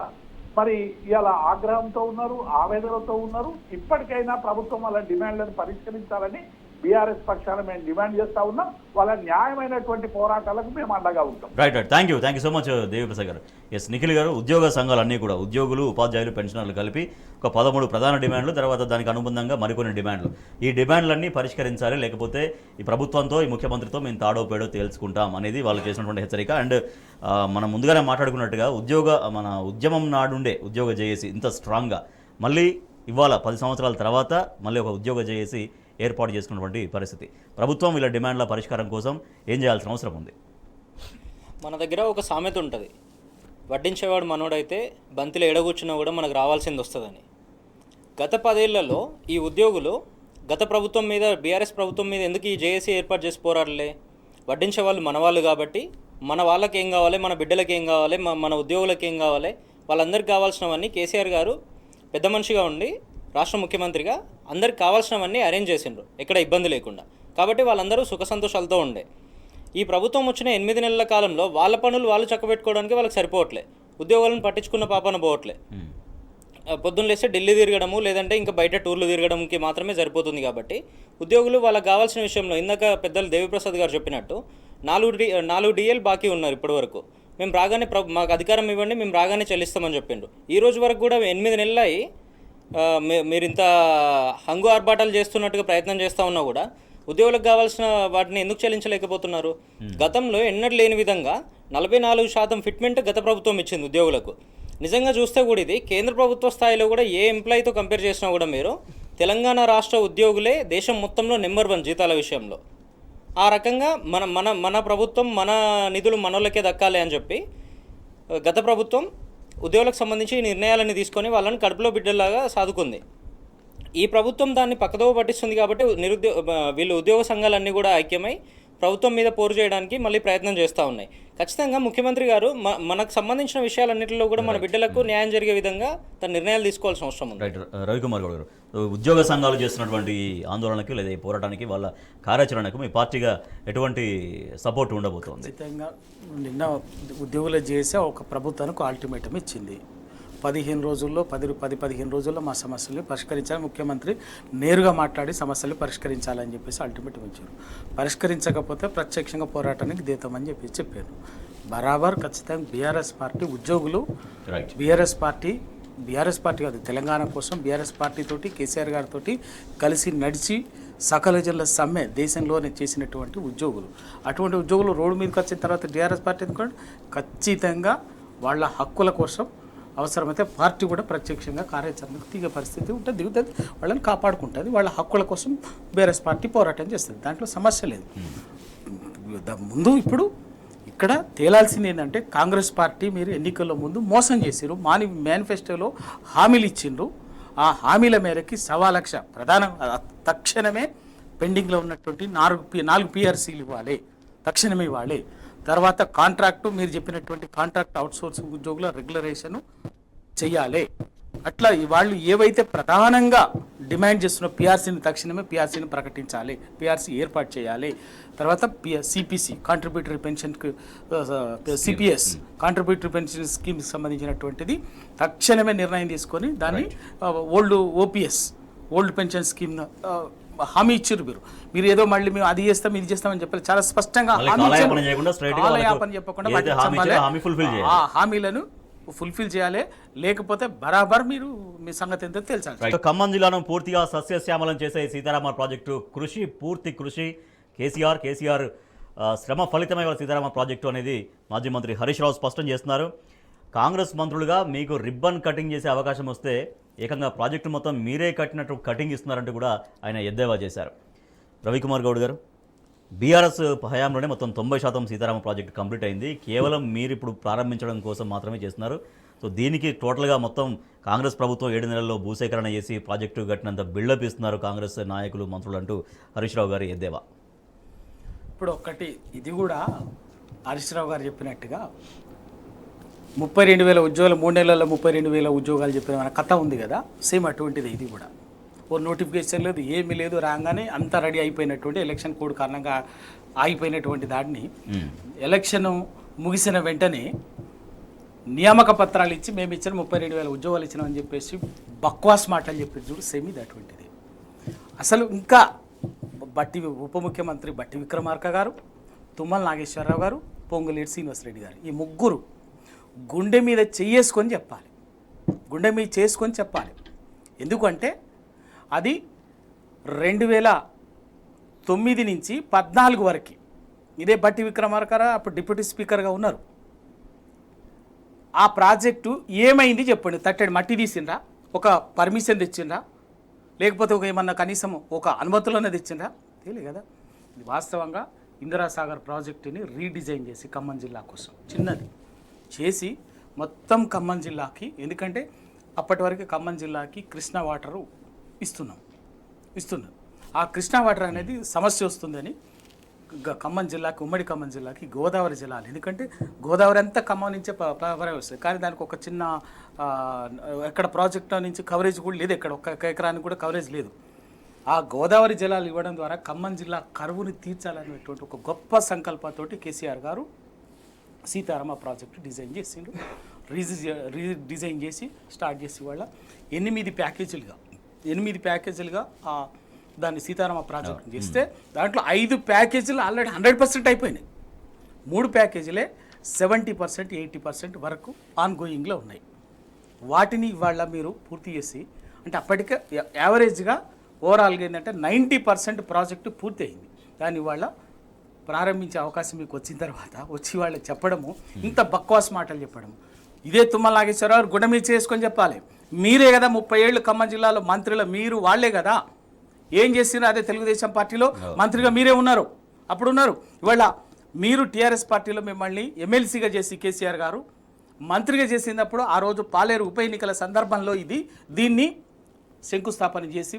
మరి ఇవాళ ఆగ్రహంతో ఉన్నారు, ఆవేదనతో ఉన్నారు. ఇప్పటికైనా ప్రభుత్వం వాళ్ళ డిమాండ్లను పరిష్కరించాలని బీఆర్ఎస్ పక్షాన మేము డిమాండ్ చేస్తా ఉన్నాం. వాళ్ళ న్యాయమైనటువంటి పోరాటాలకు మేము అండగా ఉంటాం. Right thank you so much Devi Prasad గారు. ఎస్ నిఖిల్ గారు, ఉద్యోగ సంఘాలన్నీ కూడా ఉద్యోగులు, ఉపాధ్యాయులు, పెన్షనర్లు కలిపి ఒక 13 ప్రధాన డిమాండ్లు, తర్వాత దానికి అనుబంధంగా మరికొన్ని డిమాండ్లు. ఈ డిమాండ్లన్నీ పరిష్కరించాలి, లేకపోతే ఈ ప్రభుత్వంతో, ఈ ముఖ్యమంత్రితో మేము తాడో పేడో తేల్చుకుంటాం అనేది వాళ్ళు చేసినటువంటి హెచ్చరిక. అండ్ మనం ముందుగానే మాట్లాడుకున్నట్టుగా మన ఉద్యమం నాడుండే ఉద్యోగ జేఏసీ ఇంత స్ట్రాంగ్గా మళ్ళీ ఇవాళ 10 సంవత్సరాల తర్వాత మళ్ళీ ఒక ఉద్యోగ జేఏసీ ఏర్పాటు చేసుకున్నటువంటి పరిస్థితి. ప్రభుత్వం వీళ్ళ డిమాండ్ల పరిష్కారం కోసం ఏం చేయాల్సిన అవసరం ఉంది? మన దగ్గర ఒక సామెత ఉంటుంది, వడ్డించేవాడు మనోడైతే బంతిలో ఎడగూర్చున్నా కూడా మనకు రావాల్సింది వస్తుందని. గత 10 ఏళ్లలో ఈ ఉద్యోగులు గత ప్రభుత్వం మీద, బీఆర్ఎస్ ప్రభుత్వం మీద ఎందుకు ఈ జేఏసీ ఏర్పాటు చేసి పోరాడలే? వడ్డించే వాళ్ళు మన వాళ్ళు కాబట్టి మన వాళ్ళకి ఏం కావాలి, మన బిడ్డలకి ఏం కావాలి, మన ఉద్యోగులకి ఏం కావాలి, వాళ్ళందరికీ కావాల్సినవన్నీ కేసీఆర్ గారు పెద్ద మనిషిగా ఉండి రాష్ట్ర ముఖ్యమంత్రిగా అందరికి కావాల్సినవన్నీ అరేంజ్ చేసిండ్రు, ఎక్కడ ఇబ్బంది లేకుండా. కాబట్టి వాళ్ళందరూ సుఖ సంతోషాలతో ఉండే. ఈ ప్రభుత్వం వచ్చిన 8 నెలల కాలంలో వాళ్ళ పనులు వాళ్ళు చక్కబెట్టుకోవడానికి వాళ్ళకి సరిపోవట్లే, ఉద్యోగాలను పట్టించుకున్న పాపన పోవట్లే. పొద్దున్న లేస్తే ఢిల్లీ తిరగడము, లేదంటే ఇంకా బయట టూర్లు తిరగడంకి మాత్రమే సరిపోతుంది. కాబట్టి ఉద్యోగులు వాళ్ళకి కావాల్సిన విషయంలో ఇందాక పెద్దలు దేవిప్రసాద్ గారు చెప్పినట్టు 4 DL బాకీ ఉన్నారు ఇప్పటి వరకు. మేము రాగానే మాకు అధికారం ఇవ్వండి, మేము రాగానే చెల్లిస్తామని చెప్పిండ్రు. ఈ రోజు వరకు కూడా 8 నెలలు అయ్యి మీరు ఇంత హంగు ఆర్భాటాలు చేస్తున్నట్టుగా ప్రయత్నం చేస్తూ ఉన్నా కూడా ఉద్యోగులకు కావాల్సిన వాటిని ఎందుకు చెల్లించలేకపోతున్నారు? గతంలో ఎన్నడూ లేని విధంగా 44% ఫిట్మెంట్ గత ప్రభుత్వం ఇచ్చింది ఉద్యోగులకు. నిజంగా చూస్తే కూడా ఇది కేంద్ర ప్రభుత్వ స్థాయిలో కూడా ఏ ఎంప్లాయీతో కంపేర్ చేసినా కూడా మీరు తెలంగాణ రాష్ట్ర ఉద్యోగులే దేశం మొత్తంలో నెంబర్ 1 జీతాల విషయంలో. ఆ రకంగా మన ప్రభుత్వం మన నిధులు మనోళ్ళకే దక్కాలి అని చెప్పి గత ప్రభుత్వం ఉద్యోగులకు సంబంధించి నిర్ణయాలన్నీ తీసుకొని వాళ్ళని కడుపులో బిడ్డలాగా సాదుకుంది. ఈ ప్రభుత్వం దాన్ని పక్కదోవ పట్టిస్తుంది. కాబట్టి వీళ్ళు ఉద్యోగ సంఘాలన్నీ కూడా ఐక్యమై ప్రభుత్వం మీద పోరు చేయడానికి మళ్ళీ ప్రయత్నం చేస్తూ ఉన్నాయి. ఖచ్చితంగా ముఖ్యమంత్రి గారు మనకు సంబంధించిన విషయాలన్నింటిలో కూడా మన బిడ్డలకు న్యాయం జరిగే విధంగా తన నిర్ణయాలు తీసుకోవాల్సిన అవసరం ఉంది. రైట్ రవికుమార్ గౌడ్ గారు, ఉద్యోగ సంఘాలు చేస్తున్నటువంటి ఆందోళనకి లేదా ఈ పోరాటానికి వాళ్ళ కార్యాచరణకు మీ పార్టీగా ఎటువంటి సపోర్ట్ ఉండబోతోంది? ఖచ్చితంగా నిన్న ఉద్యోగులు చేసే ఒక ప్రభుత్వానికి అల్టిమేటం ఇచ్చింది. 15 రోజుల్లో 10-15 రోజుల్లో మా సమస్యల్ని పరిష్కరించాలి, ముఖ్యమంత్రి నేరుగా మాట్లాడి సమస్యలు పరిష్కరించాలని చెప్పేసి అల్టిమేటం ఇచ్చారు. పరిష్కరించకపోతే ప్రత్యక్షంగా పోరాటానికి దిగుతామని చెప్పారు. బరాబర్ ఖచ్చితంగా బీఆర్ఎస్ పార్టీ ఉద్యోగులు, బీఆర్ఎస్ పార్టీ కాదు, తెలంగాణ కోసం బీఆర్ఎస్ పార్టీతోటి కేసీఆర్ గారితో కలిసి నడిచి సకల జనుల సమ్మె దేశంలోనే చేసినటువంటి ఉద్యోగులు. అటువంటి ఉద్యోగులు రోడ్డు మీదకి వచ్చిన తర్వాత టీఆర్ఎస్ పార్టీ ఖచ్చితంగా వాళ్ళ హక్కుల కోసం అవసరమైతే పార్టీ కూడా ప్రత్యక్షంగా కార్యాచరణకు దిగే పరిస్థితి ఉంటుంది, దిగుతుంది, వాళ్ళని కాపాడుకుంటుంది, వాళ్ళ హక్కుల కోసం బీఆర్ఎస్ పార్టీ పోరాటం చేస్తుంది. దాంట్లో సమస్య లేదు. ముందు ఇప్పుడు ఇక్కడ తేలాల్సింది ఏంటంటే కాంగ్రెస్ పార్టీ మీరు ఎన్నికల్లో ముందు మోసం చేసిరు, మేనిఫెస్టోలో హామీలు ఇచ్చిండ్రు. ఆ హామీల మేరకి 1.25 లక్ష తక్షణమే పెండింగ్లో ఉన్నటువంటి 4 PRCలు ఇవ్వాలి, తక్షణమే ఇవ్వాలి. తర్వాత కాంట్రాక్టు, మీరు చెప్పినటువంటి కాంట్రాక్ట్ అవుట్సోర్సింగ్ ఉద్యోగుల రెగ్యులరేషన్ చెయ్యాలి. అట్లా వాళ్ళు ఏవైతే ప్రధానంగా డిమాండ్ చేస్తున్న పిఆర్సీని తక్షణమే పిఆర్సీని ప్రకటించాలి, పిఆర్సీ ఏర్పాటు చేయాలి. తర్వాత CPC contributory pension, CPS contributory pension స్కీమ్కి సంబంధించినటువంటిది తక్షణమే నిర్ణయం తీసుకొని దాన్ని old OPS old pension scheme హామీ ఇచ్చారు. మీరు ఏదో మళ్ళీ మేము అది చేస్తాం ఇది చేస్తామని చెప్పాలి, చాలా స్పష్టంగా ఆలయాపన చెప్పకుండా ఆ హామీలను ఫుల్ఫిల్ చేయాలి. లేకపోతే బరాబర్ మీరు మీ సంగతి ఎంతో తెలుసాలి. ఖమ్మం జిల్లాను పూర్తిగా సస్యశ్యామలం చేసే సీతారామ ప్రాజెక్టు పూర్తి కృషి కేసీఆర్ శ్రమ ఫలితమే వాళ్ళ సీతారామ ప్రాజెక్టు అనేది మాజీ మంత్రి హరీష్ రావు స్పష్టం చేస్తున్నారు. కాంగ్రెస్ మంత్రులుగా మీకు రిబ్బన్ కటింగ్ చేసే అవకాశం వస్తే ఏకంగా ప్రాజెక్టు మొత్తం మీరే కట్టినట్టు కటింగ్ ఇస్తున్నారంటూ కూడా ఆయన ఎద్దేవా చేశారు. రవికుమార్ గౌడ్ గారు, బీఆర్ఎస్ హయాంలోనే మొత్తం 90% సీతారామ ప్రాజెక్టు కంప్లీట్ అయింది. కేవలం మీరు ఇప్పుడు ప్రారంభించడం కోసం మాత్రమే చేస్తున్నారు. సో దీనికి టోటల్గా మొత్తం కాంగ్రెస్ ప్రభుత్వం 7 నెలల్లో భూసేకరణ చేసి ప్రాజెక్టు కట్టినంత బిల్డప్ ఇస్తున్నారు కాంగ్రెస్ నాయకులు మంత్రులు అంటూ హరీష్ రావు గారు ఎద్దేవా. ఇప్పుడు ఒక్కటి ఇది కూడా హరీష్ రావు గారు చెప్పినట్టుగా 32,000 ఉద్యోగాలు 3 నెలల్లో 32,000 ఉద్యోగాలు చెప్పిన మన కథ ఉంది కదా, సేమ్ అటువంటిది ఇది కూడా. ఓ నోటిఫికేషన్ లేదు, ఏమీ లేదు, రాగానే అంతా రెడీ అయిపోయినటువంటి ఎలక్షన్ కోడ్ కారణంగా ఆగిపోయినటువంటి దాన్ని ఎలక్షన్ ముగిసిన వెంటనే నియామక పత్రాలు ఇచ్చి మేము ఇచ్చిన 32,000 ఉద్యోగాలు ఇచ్చినామని చెప్పేసి బక్వాస్ మాటలు చెప్పేది చూడు, సేమ్ ఇది అటువంటిది. అసలు ఇంకా ఉప ముఖ్యమంత్రి బట్టి విక్రమార్క గారు, తుమ్మల నాగేశ్వరరావు గారు, పొంగులేటి శ్రీనివాసరెడ్డి గారు, ఈ ముగ్గురు గుండె మీద చేసుకొని చెప్పాలి, గుండె మీద చేసుకొని చెప్పాలి. ఎందుకంటే అది 2009 నుంచి 14 వరకు ఇదే బట్టి విక్రమార్క అప్పుడు డిప్యూటీ స్పీకర్గా ఉన్నారు. ఆ ప్రాజెక్టు ఏమైంది చెప్పండి. తట్టడి మట్టి తీసిండ్రా, ఒక పర్మిషన్ తెచ్చిండ్రా, లేకపోతే ఒక ఏమన్నా కనీసం ఒక అనుమతులనే తెచ్చిండ్రా? తెలియదు కదా. ఇది వాస్తవంగా ఇందిరాసాగర్ ప్రాజెక్టుని రీడిజైన్ చేసి ఖమ్మం జిల్లా కోసం చిన్నది చేసి మొత్తం ఖమ్మం జిల్లాకి, ఎందుకంటే అప్పటి వరకు ఖమ్మం జిల్లాకి కృష్ణా వాటరు ఇస్తున్నాం. ఆ కృష్ణా వాటర్ అనేది సమస్య వస్తుందని ఖమ్మం జిల్లాకి, ఉమ్మడి ఖమ్మం జిల్లాకి గోదావరి జిల్లాలు, ఎందుకంటే గోదావరి అంతా ఖమ్మం నుంచే వస్తుంది, కానీ దానికి ఒక చిన్న ఎక్కడ ప్రాజెక్టు నుంచి కవరేజ్ కూడా లేదు, ఎక్కడ ఒక్క ఎకరానికి కూడా కవరేజ్ లేదు. ఆ గోదావరి జలాలు ఇవ్వడం ద్వారా ఖమ్మం జిల్లా కరువుని తీర్చాలనేటువంటి ఒక గొప్ప సంకల్పంతో కేసీఆర్ గారు సీతారామ ప్రాజెక్టు డిజైన్ చేసిండు. రీడిజైన్ చేసి స్టార్ట్ చేసి వాళ్ళ 8 ప్యాకేజీలుగా దాన్ని సీతారామ ప్రాజెక్టు చేస్తే దాంట్లో 5 ప్యాకేజీలు ఆల్రెడీ 100% అయిపోయినాయి. 3 ప్యాకేజీలే 70%, 80% వరకు ఆన్గోయింగ్లో ఉన్నాయి. వాటిని ఇవాళ మీరు పూర్తి చేసి, అంటే అప్పటికే యావరేజ్గా ఓవరాల్గా ఏంటంటే 90% ప్రాజెక్టు పూర్తి అయింది. దాన్ని ఇవాళ ప్రారంభించే అవకాశం మీకు వచ్చిన తర్వాత వచ్చి వాళ్ళకి చెప్పడము, ఇంత బక్వాస్ మాటలు చెప్పడము, ఇదే తుమ్మల నాగేశ్వరరావు గుండె మీద చేసుకొని చెప్పాలి. మీరే కదా 30 ఏళ్ళు ఖమ్మం జిల్లాలో మంత్రులు, మీరు వాళ్ళే కదా ఏం చేసినా, అదే తెలుగుదేశం పార్టీలో మంత్రిగా మీరే ఉన్నారు, అప్పుడు ఉన్నారు. ఇవాళ మీరు టీఆర్ఎస్ పార్టీలో మిమ్మల్ని ఎమ్మెల్సీగా చేసి కేసీఆర్ గారు మంత్రిగా చేసినప్పుడు ఆ రోజు పాలేరు ఉప ఎన్నికల సందర్భంలో దీన్ని శంకుస్థాపన చేసి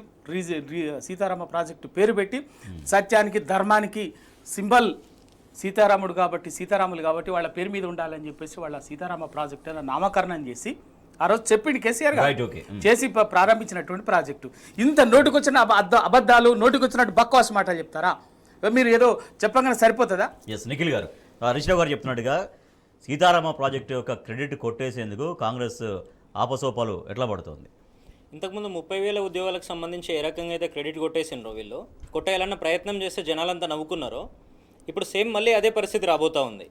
సీతారామ ప్రాజెక్టు పేరు పెట్టి సత్యానికి ధర్మానికి సింబల్ సీతారాములు కాబట్టి వాళ్ళ పేరు మీద ఉండాలని చెప్పేసి వాళ్ళ సీతారామ ప్రాజెక్టు నామకరణం చేసి ఆ రోజు చెప్పింది కేసీఆర్ గారు చేసి ప్రారంభించినటువంటి ప్రాజెక్టు. ఇంత నోటికొచ్చిన అబద్ధాలు, నోటికొచ్చినట్టు బక్వాస్ మాటలు చెప్తారా? మీరు ఏదో చెప్పగానే సరిపోతుందా? ఎస్ నిఖిల్ గారు, హరీష్ రావు గారు చెప్తున్నట్టుగా సీతారామ ప్రాజెక్టు యొక్క క్రెడిట్ కొట్టేసేందుకు కాంగ్రెస్ ఆపసోపాలు ఎట్లా పడుతుంది? ఇంతకుముందు 30,000 ఉద్యోగాలకు సంబంధించి ఏ రకంగా అయితే క్రెడిట్ కొట్టేసిండ్రో వీళ్ళు, కొట్టేయాలన్న ప్రయత్నం చేస్తే జనాలంతా నవ్వుకున్నారో, ఇప్పుడు సేమ్ మళ్ళీ అదే పరిస్థితి రాబోతూ ఉంది.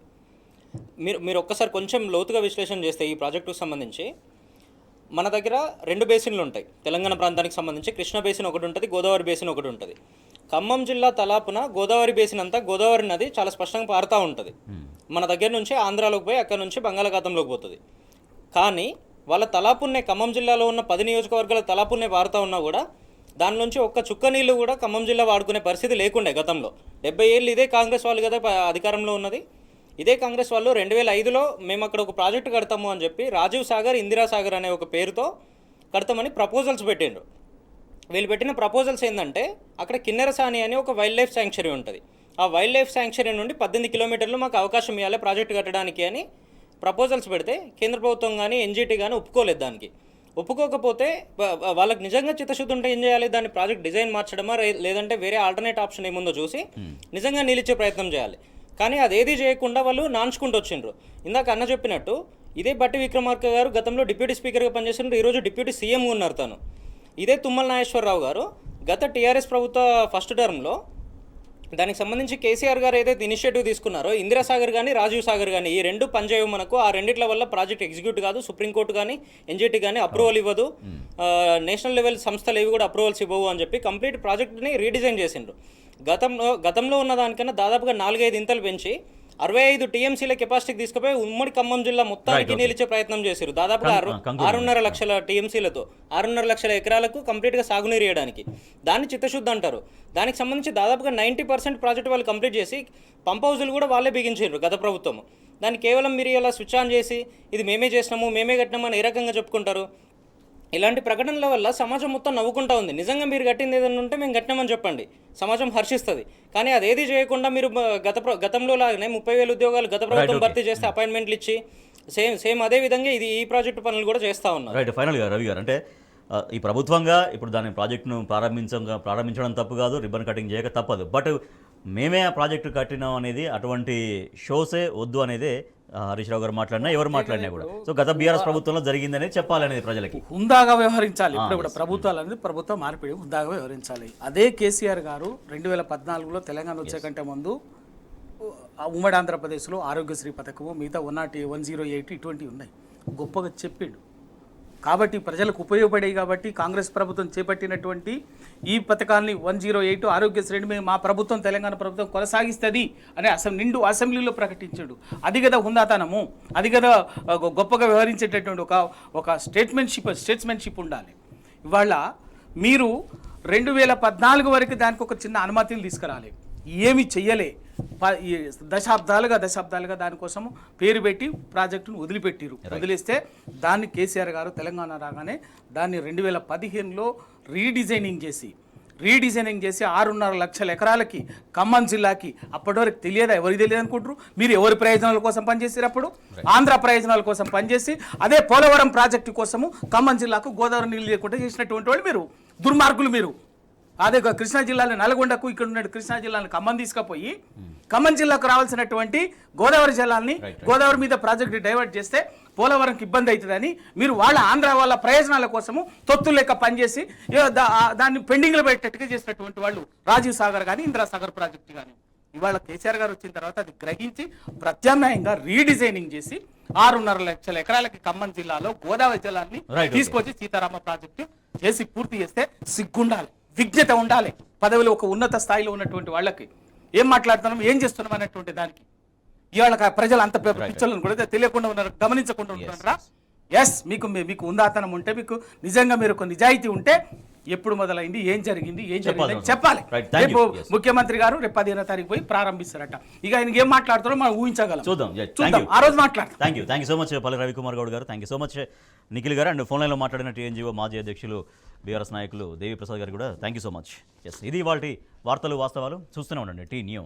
మీరు ఒక్కసారి కొంచెం లోతుగా విశ్లేషణ చేస్తే ఈ ప్రాజెక్టుకు సంబంధించి మన దగ్గర 2 బేసిన్లు ఉంటాయి. తెలంగాణ ప్రాంతానికి సంబంధించి కృష్ణా బేసిన్ ఒకటి ఉంటుంది, గోదావరి బేసిన్ ఒకటి ఉంటుంది. ఖమ్మం జిల్లా తలాపున గోదావరి బేసిన్ అంతా గోదావరి నది చాలా స్పష్టంగా పారుతూ ఉంటుంది. మన దగ్గర నుంచి ఆంధ్రాలోకి పోయి అక్కడ నుంచి బంగాళాఖాతంలోకి పోతుంది. కానీ వాళ్ళ తలాపున్నే ఖమ్మం జిల్లాలో ఉన్న 10 నియోజకవర్గాల తలాపున్నే పారుతూ ఉన్నా కూడా దానిలోంచి ఒక్క చుక్క నీళ్ళు కూడా ఖమ్మం జిల్లా వాడుకునే పరిస్థితి లేకుండే గతంలో. 70 ఏళ్ళు ఇదే కాంగ్రెస్ వాళ్ళు కదా అధికారంలో ఉన్నది. ఇదే కాంగ్రెస్ వాళ్ళు 2005లో మేము అక్కడ ఒక ప్రాజెక్టు కడతాము అని చెప్పి రాజీవ్ సాగర్, ఇందిరాసాగర్ అనే ఒక పేరుతో కడతామని ప్రపోజల్స్ పెట్టిండ్రు. వీళ్ళు పెట్టిన ప్రపోజల్స్ ఏంటంటే అక్కడ కిన్నెరసాని అని ఒక వైల్డ్ లైఫ్ శాంక్చురీ ఉంటుంది. ఆ వైల్డ్ లైఫ్ శాంక్చురీ నుండి 18 కిలోమీటర్లు మాకు అవకాశం ఇవ్వాలి ప్రాజెక్టు కట్టడానికి అని ప్రపోజల్స్ పెడితే కేంద్ర ప్రభుత్వం కానీ ఎన్జీటీ కానీ ఒప్పుకోలేదు. దానికి ఒప్పుకోకపోతే వాళ్ళకి నిజంగా చిత్తశుద్ధి ఉంటే ఏం చేయాలి? దాన్ని ప్రాజెక్ట్ డిజైన్ మార్చడమా, లేదంటే వేరే ఆల్టర్నేట్ ఆప్షన్ ఏముందో చూసి నిజంగా నిలిచే ప్రయత్నం చేయాలి. కానీ అదేది చేయకుండా వాళ్ళు నాంచుకుంటూ వచ్చిండ్రు. ఇందాక అన్న చెప్పినట్టు ఇదే బట్టి విక్రమార్క గారు గతంలో డిప్యూటీ స్పీకర్గా పనిచేసినారు, ఈరోజు డిప్యూటీ సీఎంగా ఉన్నారు తను. ఇదే తుమ్మల నాగేశ్వరరావు గారు గత టీఆర్ఎస్ ప్రభుత్వ ఫస్ట్ టర్మ్లో దానికి సంబంధించి కేసీఆర్ గారు ఏదైతే ఇనిషియేటివ్ తీసుకున్నారో ఇందిరాసాగర్ కానీ రాజీవ్ సాగర్ కానీ ఈ 2 పనిచేయవు మనకు, ఆ రెండిట్ల వల్ల ప్రాజెక్ట్ ఎగ్జిక్యూట్ కాదు, సుప్రీంకోర్టు కానీ ఎన్జిటి కానీ అప్రూవల్ ఇవ్వదు, నేషనల్ లెవెల్ సంస్థలు ఏవి కూడా అప్రూవల్స్ ఇవ్వవు అని చెప్పి కంప్లీట్ ప్రాజెక్ట్ని రీడిజైన్ చేసిండ్రు. గతంలో ఉన్న దానికన్నా దాదాపుగా 4-5 ఇంతలు పెంచి 65 టీఎంసీల కెపాసిటీకి తీసుకుపోయి ఉమ్మడి ఖమ్మం జిల్లా మొత్తానికి నీళ్ళిచ్చే ప్రయత్నం చేశారు. దాదాపుగా 6.5 లక్షల టీఎంసీలతో 6.5 లక్షల ఎకరాలకు కంప్లీట్గా సాగునీరు ఇవ్వడానికి. దాన్ని చిత్తశుద్ధి అంటారు. దానికి సంబంధించి దాదాపుగా 90% ప్రాజెక్ట్ వాళ్ళు కంప్లీట్ చేసి పంప్ హౌజులు కూడా వాళ్ళే బిగించారు గత ప్రభుత్వం. దాన్ని కేవలం మీరు ఇలా స్విచ్ ఆన్ చేసి ఇది మేమే చేసినాము మేమే కట్టినాము అని ఏ రకంగా చెప్పుకుంటారు? ఇలాంటి ప్రకటనల వల్ల సమాజం మొత్తం నవ్వుకుంటా ఉంది. నిజంగా మీరు కట్టింది ఏదైనా ఉంటే మేము కట్టినామని చెప్పండి, సమాజం హర్షిస్తుంది. కానీ అదేది చేయకుండా మీరు గతంలో లాగానే 30,000 ఉద్యోగాలు గత ప్రభుత్వం భర్తీ చేస్తే అపాయింట్మెంట్లు ఇచ్చి సేమ్ అదే విధంగా ఈ ప్రాజెక్టు పనులు కూడా చేస్తూ ఉన్నారు. రైట్, ఫైనల్గా రవి గారు, అంటే ఈ ప్రభుత్వంగా ఇప్పుడు దాని ప్రాజెక్టును ప్రారంభించడం తప్పు కాదు, రిబ్బన్ కటింగ్ చేయక తప్పదు. బట్ మేమే ఆ ప్రాజెక్టు కట్టినాం అనేది అటువంటి షోసే వద్దు అనేది హరీష్ రావు గారు మాట్లాడినా ఎవరు మాట్లాడినా కూడా. సో గత బీఆర్ఎస్ ప్రభుత్వంలో జరిగిందనేది చెప్పాలనేది ప్రజలకి. హుందాగా వ్యవహరించాలి. ఇప్పుడు కూడా ప్రభుత్వాలు అనేది ప్రభుత్వం మార్పిడి హుందాగా వ్యవహరించాలి. అదే కేసీఆర్ గారు 2014లో తెలంగాణ వచ్చే కంటే ముందు ఉమ్మడి ఆంధ్రప్రదేశ్లో ఆరోగ్యశ్రీ పథకము, మిగతా 108 ఇటువంటివి ఉన్నాయి, గొప్పగా చెప్పిండు. కాబట్టి ప్రజలకు ఉపయోగపడేవి కాబట్టి కాంగ్రెస్ ప్రభుత్వం చేపట్టినటువంటి ఈ పథకాన్ని 108 ఆరోగ్యశ్రేణి మేము మా ప్రభుత్వం తెలంగాణ ప్రభుత్వం కొనసాగిస్తుంది అని నిండు అసెంబ్లీలో ప్రకటించాడు. అది కదా హుందాతనము, అది కదా గొప్పగా వ్యవహరించేటటువంటి ఒక స్టేట్స్మెన్షిప్ ఉండాలి. ఇవాళ మీరు 2014 వరకు దానికి ఒక చిన్న అనుమతిని తీసుకురాలి, ఏమి చెయ్యలే. దశాబ్దాలుగా దానికోసము పేరు పెట్టి ప్రాజెక్టును వదిలేస్తే దాన్ని కేసీఆర్ గారు తెలంగాణ రాగానే దాన్ని 2015లో రీడిజైనింగ్ చేసి 6.5 లక్షల ఎకరాలకి ఖమ్మం జిల్లాకి, అప్పటి వరకు తెలియదా, ఎవరికి తెలియదు అనుకుంటారు మీరు? ఎవరి ప్రయోజనాల కోసం పనిచేసారు? అప్పుడు ఆంధ్ర ప్రయోజనాల కోసం పనిచేసి అదే పోలవరం ప్రాజెక్టు కోసము ఖమ్మం జిల్లాకు గోదావరి నీళ్ళు లేకుండా చేసినటువంటి వాళ్ళు మీరు, దుర్మార్గులు మీరు. అదే కృష్ణా జిల్లాలో నల్గొండకు, ఇక్కడ ఉన్న కృష్ణా జిల్లాను ఖమ్మం తీసుకుపోయి ఖమ్మం జిల్లాకు రావాల్సినటువంటి గోదావరి జలాల్ని గోదావరి మీద ప్రాజెక్టు డైవర్ట్ చేస్తే పోలవరంకి ఇబ్బంది అవుతుందని మీరు ఆంధ్ర వాళ్ళ ప్రయోజనాల కోసము తొత్తు లెక్క పనిచేసి దాన్ని పెండింగ్లో పెట్టేట్టుగా చేసినటువంటి వాళ్ళు రాజీవ్ సాగర్ కానీ ఇందిరాసాగర్ ప్రాజెక్టు కానీ. ఇవాళ కేసీఆర్ గారు వచ్చిన తర్వాత అది గ్రహించి ప్రత్యామ్నాయంగా రీడిజైనింగ్ చేసి 6.5 లక్షల ఎకరాలకి ఖమ్మం జిల్లాలో గోదావరి జలాన్ని తీసుకొచ్చి సీతారామ ప్రాజెక్టు చేసి పూర్తి చేస్తే సిగ్గుండాలి, విజ్ఞత ఉండాలి. పదవిలో ఒక ఉన్నత స్థాయిలో ఉన్నటువంటి వాళ్ళకి ఏం మాట్లాడుతున్నాం, ఏం చేస్తున్నాం అనేటువంటి దానికి ఇవాళ ప్రజలు అంత పిచ్చలను కూడా తెలియకుండా ఉన్నారు, గమనించకుండా ఉంటున్నారా? ఎస్, మీకు ఉందాతనం ఉంటే, మీకు నిజంగా మీరు ఒక నిజాయితీ ఉంటే ఎప్పుడు మొదలైంది, ఏం జరిగింది చెప్పాలి. రేపు ముఖ్యమంత్రి గారు రేపు 15వ తారీఖు పోయి ప్రారంభిస్తారట. ఇక ఆయనకి ఏం మాట్లాడుతారో మనం ఊహించగలం, చూద్దాం ఆ రోజు మాట్లాడతాం. థ్యాంక్ యూ సో మచ్ పల్లె రవికుమార్ గౌడ్ గారు, thank you so much Nikhil గారు, అండ్ ఫోన్ లైన్లో మాట్లాడిన టీఎన్జీఓ మాజీ అధ్యక్షులు బీఆర్ఎస్ నాయకులు దేవి ప్రసాద్ గారు కూడా thank you so much. Yes, ఇది ఇవాల్టి వార్తలు వాస్తవాలు. చూస్తూనే ఉండండి టీ న్యూస్.